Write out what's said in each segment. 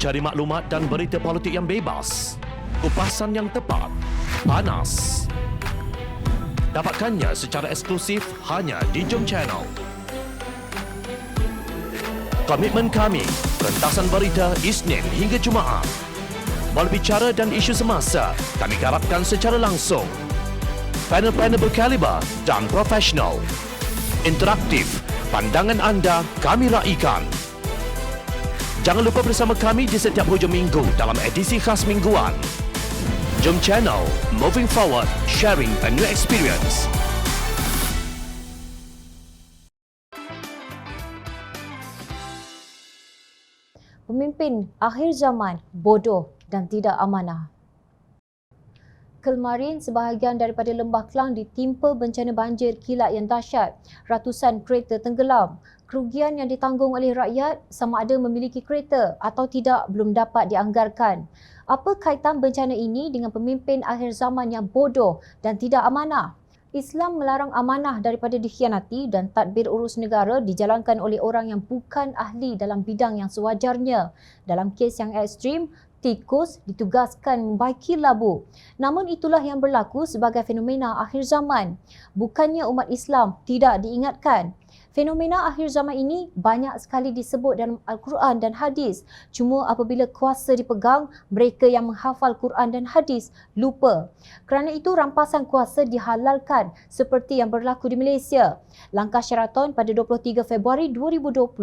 Cari maklumat dan berita politik yang bebas, kupasan yang tepat, panas. Dapatkannya secara eksklusif hanya di Jom Channel. Komitmen kami, pentasan berita Isnin hingga Jumaat. Berbicara dan isu semasa, kami garapkan secara langsung. Panel-panel berkaliber dan profesional. Interaktif, pandangan anda kami raikan. Jangan lupa bersama kami di setiap hujung minggu dalam edisi khas mingguan. Jom Channel, moving forward, sharing a new experience. Pemimpin akhir zaman bodoh dan tidak amanah. Kemarin, sebahagian daripada Lembah Kelang ditimpa bencana banjir kilat yang dahsyat. Ratusan kereta tenggelam. Kerugian yang ditanggung oleh rakyat sama ada memiliki kereta atau tidak belum dapat dianggarkan. Apa kaitan bencana ini dengan pemimpin akhir zaman yang bodoh dan tidak amanah? Islam melarang amanah daripada dikhianati dan tadbir urus negara dijalankan oleh orang yang bukan ahli dalam bidang yang sewajarnya. Dalam kes yang ekstrim, tikus ditugaskan membaiki labu. Namun itulah yang berlaku sebagai fenomena akhir zaman. Bukannya umat Islam tidak diingatkan. Fenomena akhir zaman ini banyak sekali disebut dalam Al-Quran dan hadis. Cuma apabila kuasa dipegang, mereka yang menghafal Quran dan hadis lupa. Kerana itu rampasan kuasa dihalalkan seperti yang berlaku di Malaysia. Langkah Sheraton pada 23 Februari 2020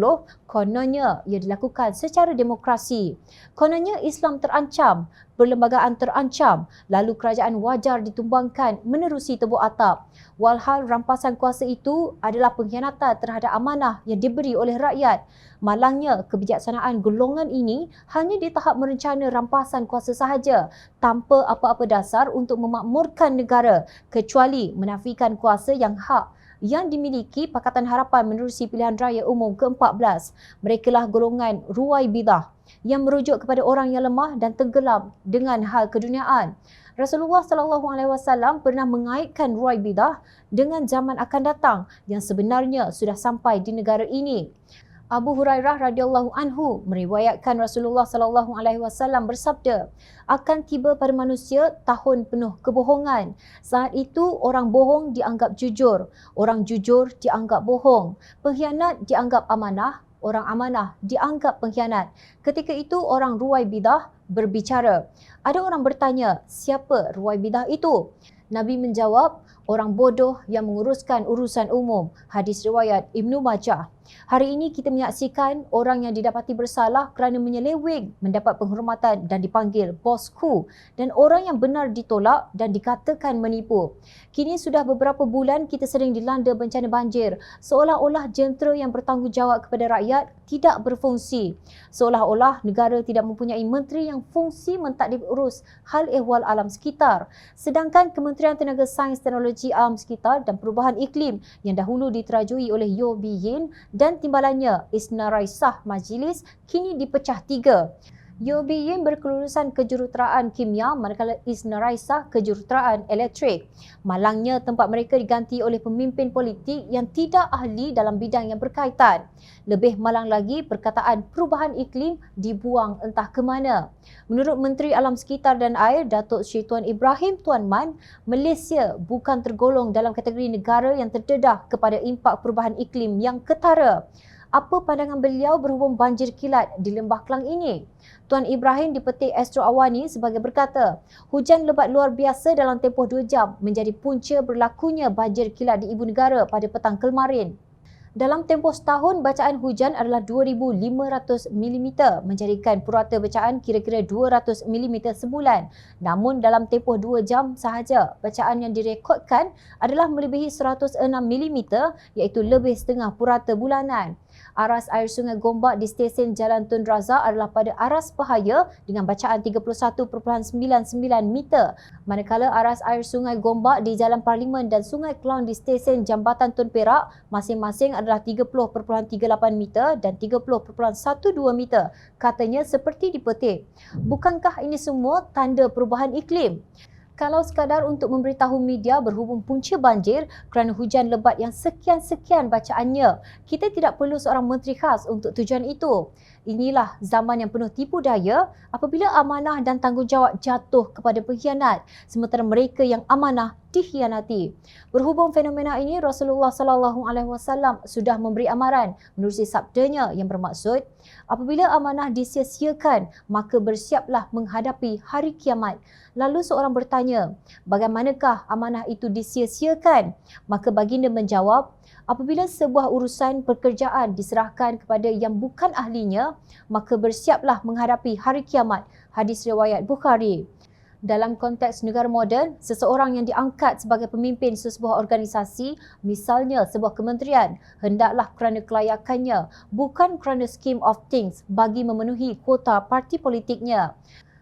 kononnya ia dilakukan secara demokrasi. Kononnya Islam terancam, perlembagaan terancam, lalu kerajaan wajar ditumbangkan menerusi tebuk atap. Walhal rampasan kuasa itu adalah pengkhianatan terhadap amanah yang diberi oleh rakyat. Malangnya, kebijaksanaan golongan ini hanya di tahap merencana rampasan kuasa sahaja tanpa apa-apa dasar untuk memakmurkan negara kecuali menafikan kuasa yang hak yang dimiliki Pakatan Harapan menerusi pilihan raya umum ke-14. Merekalah golongan Ruwaibidah yang merujuk kepada orang yang lemah dan tenggelam dengan hal keduniaan. Rasulullah SAW pernah mengaitkan Ruwaibidah dengan zaman akan datang yang sebenarnya sudah sampai di negara ini. Abu Hurairah radhiyallahu anhu meriwayatkan Rasulullah SAW bersabda, akan tiba pada manusia tahun penuh kebohongan. Saat itu orang bohong dianggap jujur, orang jujur dianggap bohong, pengkhianat dianggap amanah, orang amanah dianggap pengkhianat. Ketika itu orang Ruwaibidah berbicara. Ada orang bertanya, siapa Ruwaibidah itu? Nabi menjawab, orang bodoh yang menguruskan urusan umum. Hadis riwayat Ibnu Majah. Hari ini kita menyaksikan orang yang didapati bersalah kerana menyeleweng mendapat penghormatan dan dipanggil bosku, dan orang yang benar ditolak dan dikatakan menipu. Kini sudah beberapa bulan kita sering dilanda bencana banjir, seolah-olah jentera yang bertanggungjawab kepada rakyat tidak berfungsi. Seolah-olah negara tidak mempunyai menteri yang fungsi mentadbir urus hal ehwal alam sekitar. Sedangkan Kementerian Tenaga Sains Teknologi Alam Sekitar dan Perubahan Iklim yang dahulu diterajui oleh Yeo Bee Yin dan timbalannya Isna Raisah Majlis kini dipecah tiga. Yeo Bee Yin berkelulusan kejuruteraan kimia manakala Isna Raisah kejuruteraan elektrik. Malangnya tempat mereka diganti oleh pemimpin politik yang tidak ahli dalam bidang yang berkaitan. Lebih malang lagi, perkataan perubahan iklim dibuang entah ke mana. Menurut Menteri Alam Sekitar dan Air Datuk Seri Tuan Ibrahim Tuan Man, Malaysia bukan tergolong dalam kategori negara yang terdedah kepada impak perubahan iklim yang ketara. Apa pandangan beliau berhubung banjir kilat di Lembah Kelang ini? Tuan Ibrahim dipetik Astro Awani sebagai berkata, hujan lebat luar biasa dalam tempoh 2 jam menjadi punca berlakunya banjir kilat di ibu negara pada petang kemarin. Dalam tempoh setahun, bacaan hujan adalah 2,500 mm, menjadikan purata bacaan kira-kira 200 mm sebulan. Namun dalam tempoh 2 jam sahaja, bacaan yang direkodkan adalah melebihi 106 mm, iaitu lebih setengah purata bulanan. Aras air Sungai Gombak di stesen Jalan Tun Razak adalah pada aras bahaya dengan bacaan 31.99 meter. Manakala aras air Sungai Gombak di Jalan Parlimen dan Sungai Kelang di stesen Jambatan Tun Perak masing-masing adalah 30.38 meter dan 30.12 meter. Katanya seperti dipetik. Bukankah ini semua tanda perubahan iklim? Kalau sekadar untuk memberitahu media berhubung punca banjir kerana hujan lebat yang sekian-sekian bacaannya, kita tidak perlu seorang menteri khas untuk tujuan itu. Inilah zaman yang penuh tipu daya apabila amanah dan tanggungjawab jatuh kepada pengkhianat sementara mereka yang amanah dikhianati. Berhubung fenomena ini, Rasulullah SAW sudah memberi amaran menerusi sabdanya yang bermaksud, apabila amanah disia-siakan, maka bersiaplah menghadapi hari kiamat. Lalu seorang bertanya, bagaimanakah amanah itu disia-siakan? Maka baginda menjawab, apabila sebuah urusan pekerjaan diserahkan kepada yang bukan ahlinya, maka bersiaplah menghadapi hari kiamat. Hadis riwayat Bukhari. Dalam konteks negara moden, seseorang yang diangkat sebagai pemimpin sesebuah organisasi, misalnya sebuah kementerian, hendaklah kerana kelayakannya, bukan kerana scheme of things bagi memenuhi kuota parti politiknya.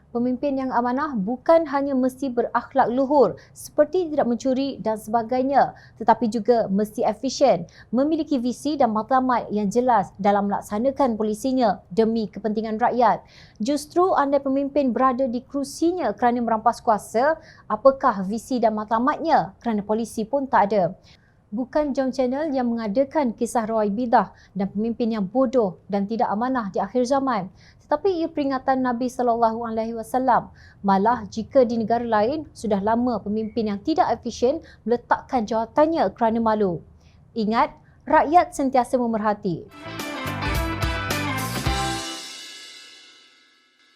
Pemimpin yang amanah bukan hanya mesti berakhlak luhur seperti tidak mencuri dan sebagainya, tetapi juga mesti efisien, memiliki visi dan matlamat yang jelas dalam melaksanakan polisinya demi kepentingan rakyat. Justru andai pemimpin berada di kerusinya kerana merampas kuasa, apakah visi dan matlamatnya? Kerana polisi pun tak ada. Bukan Jom Channel yang mengadakan kisah Rawaibidah dan pemimpin yang bodoh dan tidak amanah di akhir zaman. Tetapi ia peringatan Nabi SAW. Malah jika di negara lain sudah lama pemimpin yang tidak efisien meletakkan jawatannya kerana malu. Ingat, rakyat sentiasa memerhati.